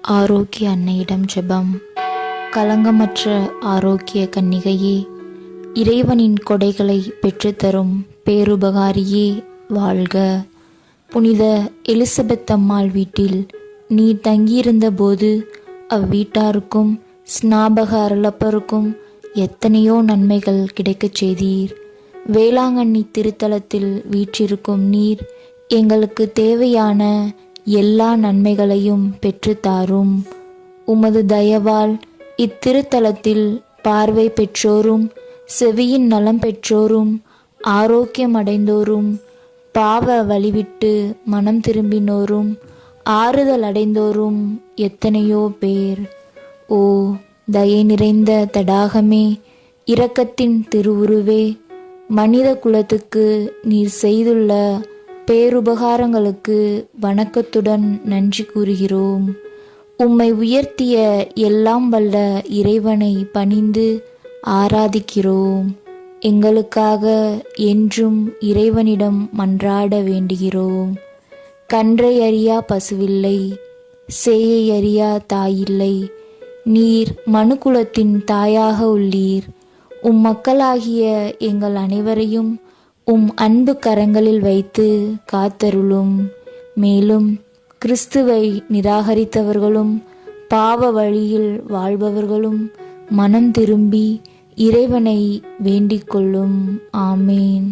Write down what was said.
ஆரோக்கிய அன்னையிடம் ஜெபம். களங்கமற்ற ஆரோக்கிய கன்னிகையே, இறைவனின் கொடைகளை பெற்றுத்தரும் பேருபகாரியே வாழ்க. புனித எலிசபெத் அம்மாள் வீட்டில் நீ தங்கியிருந்த போது அவ்வீட்டாருக்கும் ஸ்நாபக அருளப்பருக்கும் எத்தனையோ நன்மைகள் கிடைக்கச் செய்தீர். வேளாங்கண்ணி திருத்தலத்தில் வீற்றிருக்கும் நீர் எங்களுக்கு தேவையான எல்லா நன்மைகளையும் பெற்றுத்தாரும். உமது தயவால் இத்திருத்தலத்தில் பார்வை பெற்றோரும் செவியின் நலம் பெற்றோரும் ஆரோக்கியம் அடைந்தோரும் பாவ வழிவிட்டு மனம் திரும்பினோரும் ஆறுதல் அடைந்தோரும் எத்தனையோ பேர். ஓ தயை நிறைந்த தடாகமே, இரக்கத்தின் திருவுருவே, மனித குலத்துக்கு நீர் செய்துள்ள பேருபகாரங்களுக்கு வணக்கத்துடன் நன்றி கூறுகிறோம். உம்மை உயர்த்திய எல்லாம் வல்ல இறைவனை பணிந்து ஆராதிக்கிறோம். எங்களுக்காக என்றும் இறைவனிடம் மன்றாட வேண்டுகிறோம். கன்றை அறியா பசுவில்லை, சேயை அறியா தாயில்லை. நீர் மனுக்குலத்தின் தாயாக உள்ளீர். உம் மக்களாகிய எங்கள் அனைவரையும் உம் அன்பு கரங்களில் வைத்து காத்தருளும். மேலும் கிறிஸ்துவை நிராகரித்தவர்களும் பாவ வழியில் வாழ்பவர்களும் மனம் திரும்பி இறைவனை வேண்டிக் கொள்ளும். ஆமேன்.